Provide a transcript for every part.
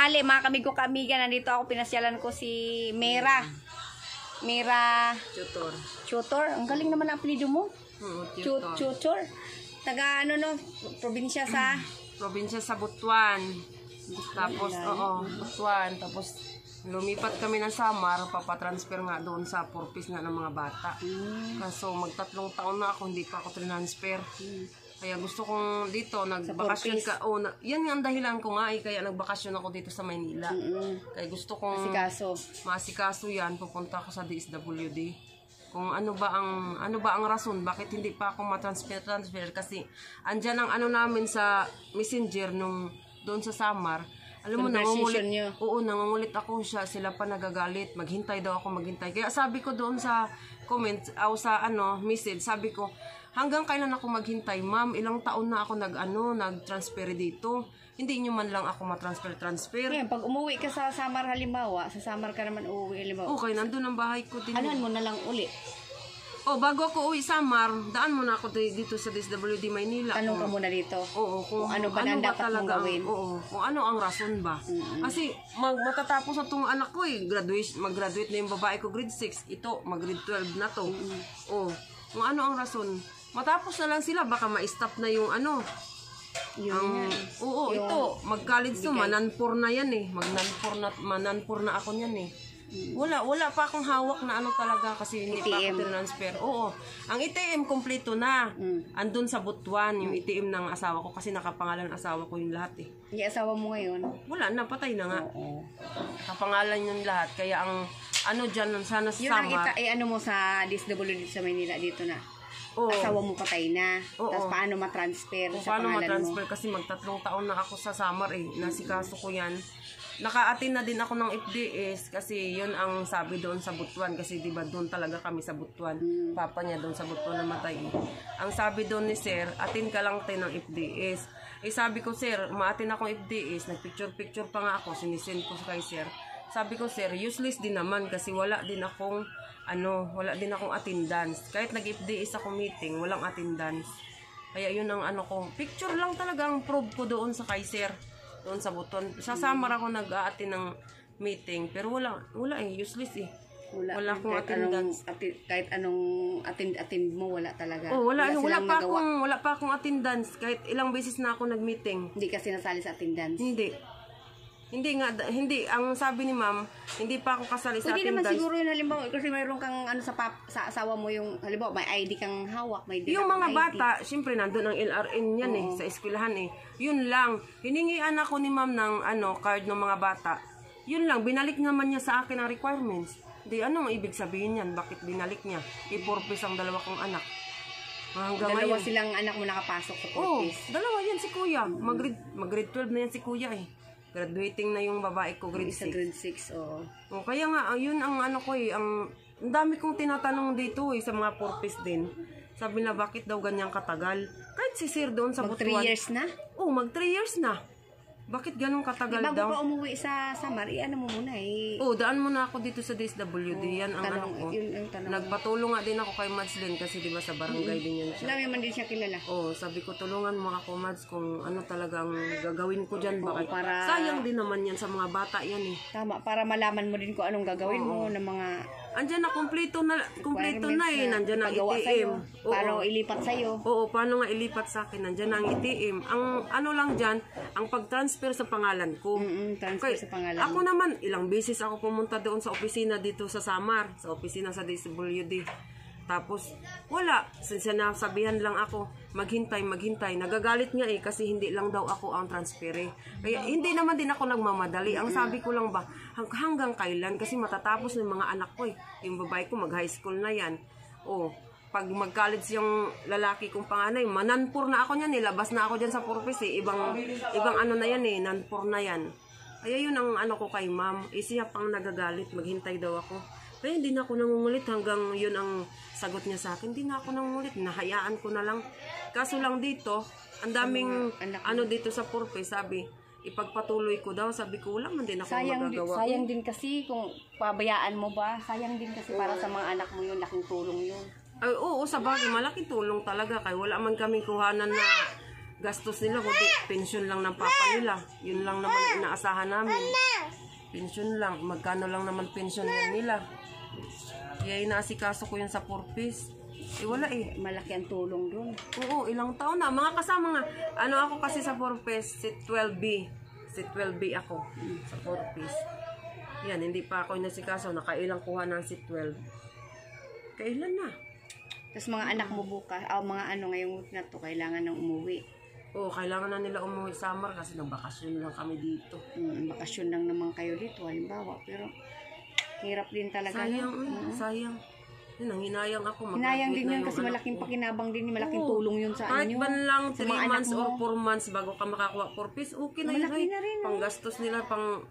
tanghali, mga kamigo-kamiga. Nandito ako, pinasyalan ko si Mera. Mera Tutor. Ang galing naman ang apelyido mo. Tutor. Taga ano no, probinsya sa Butuan. Tapos, Butuan. Tapos, lumipat kami ng Samar, papatransfer nga doon sa purpose nga ng mga bata. Kaso, mag3 taon na ako, hindi pa ako transfer. Kaya gusto kong dito, nagbakasyon ka. Yan nga ang dahilan ko nga, kaya nagbakasyon ako dito sa Maynila. Kaya gusto kong masikaso yan, pupunta ako sa DSWD. Kung ano ba ang rason bakit hindi pa ako matransfer kasi andyan ang ano namin sa Messenger nung doon sa Samar. Alam mo, nangungulit ako siya, sila pa nagagalit, maghintay daw ako, maghintay. Kaya sabi ko doon sa comment, sa message, sabi ko, hanggang kailan ako maghintay, ma'am? Ilang taon na ako nag-transfer dito. Hindi nyo man lang ako matransfer. Yeah, pag umuwi ka sa Samar halimbawa, sa Samar ka naman uuwi halimbawa. Okay, nandun ang bahay ko din. Anuhan mo na lang uli. Bago ako uwi Samar, daan mo na ako dito sa DSWD Maynila. Tanong ka muna dito. Kung ano ba dapat mong gawin? Kung ano ang rason ba. Kasi matatapos na itong anak ko mag-graduate na yung babae ko grade 6. Ito, mag-grade 12 na to. Kung ano ang rason. Matapos na lang sila, baka ma-stop na yung ito, mag-college to, mananpor na yan eh. Mananpor na ako yan eh. Wala pa akong hawak na talaga kasi hindi pa ako transfer. Ang ITM kompleto na. Andun sa Butuan yung ITM ng asawa ko kasi nakapangalan ng asawa ko yung lahat eh. Yung asawa mo ngayon? Wala na, patay na nga. Kapangalan yung lahat. Kaya ang dyan, sana sa Samar. Yun ang mo sa DSWD sa Manila dito na. Asawa mo patay na. Tapos paano matransfer sa pangalan mo? Kasi mag3 taon na ako sa Samar eh. Nasikaso ko yan. Naka-attend na din ako ng FDS kasi yun ang sabi doon sa Butuan kasi diba doon talaga kami sa Butuan. Papa niya doon sa Butuan namatay. Ang sabi doon ni sir, attend ka lang tayo ng FDS. Sabi ko sir, ma-attend akong FDS, nagpicture-picture pa nga ako, sinisend ko kay sir. Sabi ko sir, useless din naman kasi wala din akong attendance. Kahit nag-FDS ako meeting, walang attendance. Kaya yun ang picture lang talagang proof ko doon sa kay sir. Doon sa Butuan. Sa Samar ako nag-a-attend ng meeting. Pero wala useless eh. Wala akong attendance. Kahit anong attend mo, wala talaga. Wala pa akong attendance. Kahit ilang beses na ako nag-meeting. Hindi kasi nasali sa attendance? Hindi. Ang sabi ni ma'am, hindi pa ako kasali sa attendance. Pwede naman siguro yun halimbawa, kasi mayroon kang sa asawa mo yung, halimbawa, may ID kang hawak, yung mga bata, syempre nandun ang LRN yan sa eskwelahan eh. Yun lang, hiningian ako ni ma'am ng card ng mga bata. Yun lang, binalik naman niya sa akin ang requirements. Anong ibig sabihin yan? Bakit binalik niya? I-purpose ang 2 kong anak. Dalawa silang anak mo nakapasok sa purpose? Dalawa yan si kuya. Mag-grade 12 na yan si kuya eh. Graduating na yung babae ko, grade 6. Grade 6, kaya nga, yun ang ang dami kong tinatanong dito sa mga purpose din. Sabi na, bakit daw ganyang katagal? Kahit si sir doon sa Butuan. Mag 3 years na? Mag 3 years na. Bakit ganun katagal daw? Bago ka umuwi sa Samar, mo muna eh. Daan muna ako dito sa DSWD. Yan ang ko. Nagpatulong nga din ako kay Mads din kasi diba sa barangay din yan siya. Alam man din siya kilala. Sabi ko tulungan mo ako Mads kung talagang gagawin ko dyan. Bakit? Para sayang din naman yan sa mga bata yan eh. Tama, para malaman mo din kung anong gagawin mo ng mga... Andyan na, kumpleto na eh. Nandyan ang ITM. Paano ilipat sa'yo? Paano nga ilipat sa akin? Nandyan ang ITM. Ang lang dyan, ang pag-transfer sa pangalan ko. Transfer sa pangalan. Ako naman, ilang beses ako pumunta doon sa opisina dito sa Samar. Sa opisina sa DSWD. Tapos, wala. Sinasabihan lang ako, maghintay. Nagagalit nga eh, kasi hindi lang daw ako ang transfer eh. Kaya hindi naman din ako nagmamadali. Ang sabi ko lang ba, hanggang kailan? Kasi matatapos ng mga anak ko eh. Yung babae ko, mag-high school na yan. Pag mag-college yung lalaki kong panganay, mananpur na ako niyan, nilabas na ako dyan sa purpose eh. Ibang na yan eh, nanpur na yan. Kaya yun ang ko kay ma'am. Siya pang nagagalit, maghintay daw ako. Kaya hindi na ako nangungulit hanggang yun ang sagot niya sa akin. Hindi na ako nangungulit, nahayaan ko na lang. Kaso lang dito, ang daming dito sa purpose, sabi, ipagpatuloy ko daw. Sabi ko, wala man din ako magagawa. Sayang din kasi kung pabayaan mo ba, sayang din kasi para sa mga anak mo yun, laking tulong yun. Oo, sa bagay, malaking tulong talaga. Kaya wala man kaming kuhanan na gastos nila, kundi pension lang ng papa nila. Yun lang naman ang inaasahan namin. Pension lang. Magkano lang naman pension yan nila. Kaya inaasikaso ko yun sa purpose. Wala eh. Malaki ang tulong doon. Oo, ilang taon na. Mga kasama nga. Ano ako kasi sa purpose, si 12B. Si 12B ako sa purpose. Yan, hindi pa ako inasikaso. Nakailang kuha ng si 12. Kailan na? Tapos mga anak mo bukas, mga ngayong week na to, kailangan nang umuwi. Oo, kailangan na nila umuwi summer kasi nagbakasyon lang kami dito. Bakasyon lang naman kayo dito, halimbawa. Pero hirap din talaga. Sayang, sayang. Yun, nanghinayang ako. Hinayang din yun kasi malaking pakinabang din, malaking tulong yun sa kahit inyo. ban lang 3 mga months anak or 4 months bago ka makakuha purpose, okay na yun. Malaki na rin, Pang gastos nila, pang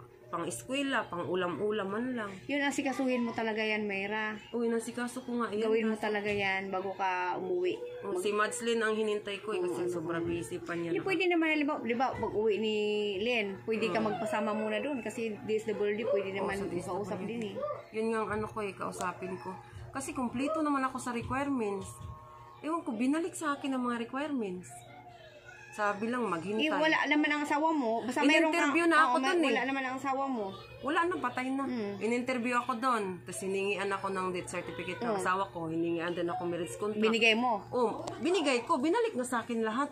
eskwela, pang ulam-ulam man lang. Yun ang sikasuhin mo talaga yan, Mayra. Uy, nasikaso ko nga yan. Gawin mo talaga yan bago ka umuwi. Si Madslyn ang hinintay ko kasi sobrang busy pa niya. Hindi pwede naman, halimbawa, pag uwi ni Len, pwede ka magpasama muna doon kasi DSWD pwede naman makausap din eh. Yun nga ang ano ko eh, kausapin ko. Kasi kumpleto naman ako sa requirements. Ewan ko, binalik sa akin ang mga requirements. Sabi lang, maghintay. Wala naman ang asawa mo. Basta mayroon In-interview na ako dun eh. Wala naman ang asawa mo. Wala na, patay na. In-interview ako doon. Tapos hiningian ako ng death certificate ng asawa ko. Hiningian din ako marriage contract. Binigay mo? Oh, binigay ko. Binalik na sa akin lahat.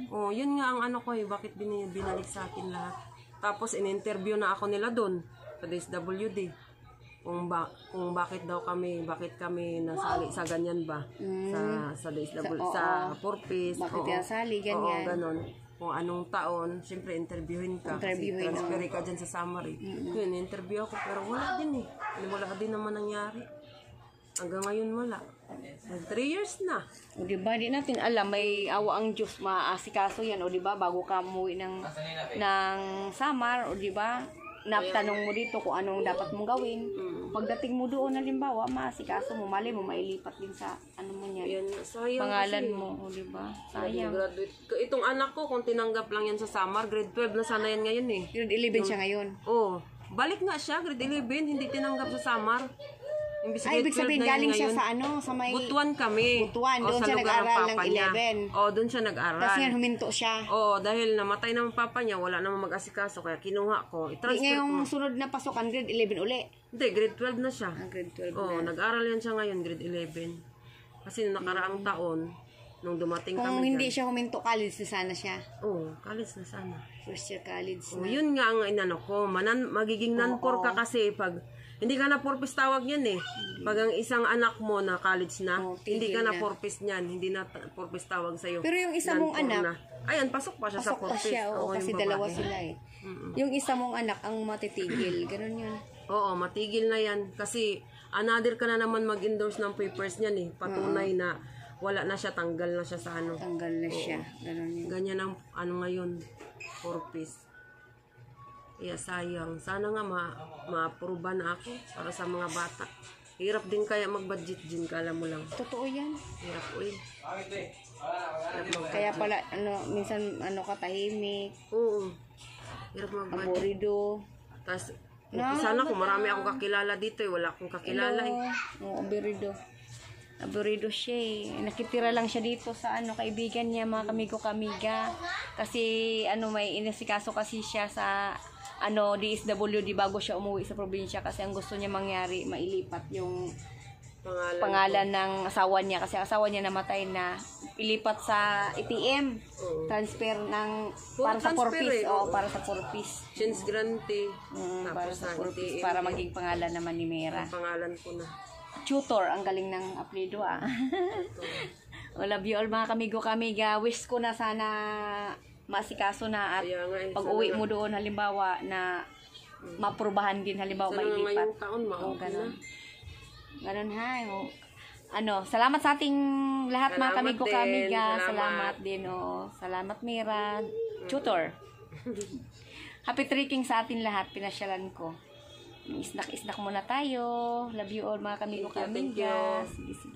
Oh, yun nga ang ano ko eh. Bakit binalik sa akin lahat? Tapos in-interview na ako nila doon sa DSWD. Kung bakit kami nasali sa ganyan ba? Sa DSWD, sa purpose. Bakit nasali, ganyan? Oo, ganon. Kung anong taon, siyempre interviewin ka. Transfer ka dyan sa summary. Yun, interview ako, pero wala din eh. Wala din naman nangyari. Hanggang ngayon wala. 3 years na. O diba, di natin alam, may awa ang Diyos, maasikaso yan. O diba, bago ka umuwi ng summer, o diba, natanong mo dito kung anong dapat mong gawin. Pagdating mo doon, halimbawa, maasikaso mo, mali mo, mailipat din sa ano mo niyan. Pangalan kasi, mo, o diba? Sayang. Graduate. Itong anak ko, kung tinanggap lang yan sa summer, grade 12 na sana yan ngayon eh. Grade 11 siya ngayon? Oo. Balik nga siya, grade 11, hindi tinanggap sa summer. Ibig sabihin, galing siya sa sa may... Butuan kami. Butuan, doon siya nag-aral ng 11. Oo, doon siya nag-aral. Tapos yan, huminto siya. Oo, dahil namatay naman papa niya, wala namang mag-asikaso, kaya kinuha ko. Ngayong sunod na pasukan, grade 11 uli. Hindi, grade 12 na siya. Grade 12 na. Oo, nag-aral yan siya ngayon, grade 11. Kasi nakaraang taon, nung dumating kung kami hindi siya huminto, college na sana siya. Oo, college na sana. First year college na. Yun nga ang inano ko, magiging non-por ka kasi pag hindi ka na purpose tawag yan eh. Pag ang isang anak mo na college na, hindi ka na purpose niyan. Hindi na purpose tawag sa'yo. Pero yung isa mong anak, ayan, pasok pa siya sa purpose. Pasok pa siya, kasi dalawa sila eh. Yung isa mong anak ang matitigil, ganun yun. Oo, matigil na yan. Kasi another ka na naman mag-endorse ng papers niyan eh. Patunay na wala na siya, tanggal na siya sa ano. Tanggal na siya, ganun yun. Ganyan ang ano ngayon, purpose. Sayang. Sana nga ma-approve na ako para sa mga bata. Hirap din kaya mag-budget din, kala mo lang. Totoo yan. Hirap uy. Kaya pala, minsan katahimik. Oo. Hirap mag-budget. Aburido. Tapos, sana kung marami akong kakilala dito eh. Wala akong kakilala eh. Oo, aburido. Aburido siya eh. Nakitira lang siya dito sa kaibigan niya, mga kamigo-kamiga. Kasi may inasikaso kasi siya sa DSWD bago siya umuwi sa probinsya kasi ang gusto niya mangyari, mailipat yung pangalan ng asawa niya kasi asawa niya namatay na, ilipat sa ATM. Transfer ng para sa purpose. Para sa purpose. Chance grante. Para sa purpose, para maging pangalan naman ni Mera. Pangalan ko na. Tutor, ang galing ng apelido Love you all mga kamigo-kamiga. Wish ko na sana masikaso na at pag uwi mo doon halimbawa na maprubahan din halimbawa mailipat. Sana ngayong taon ma-okay na. Ganon salamat sa ating lahat mga kamigo-kamiga. Salamat din Salamat Mira. Tutor. Happy trekking sa atin lahat, pinasyalan ko. Isnak muna tayo. Love you all mga kamigo-kamiga. Sige.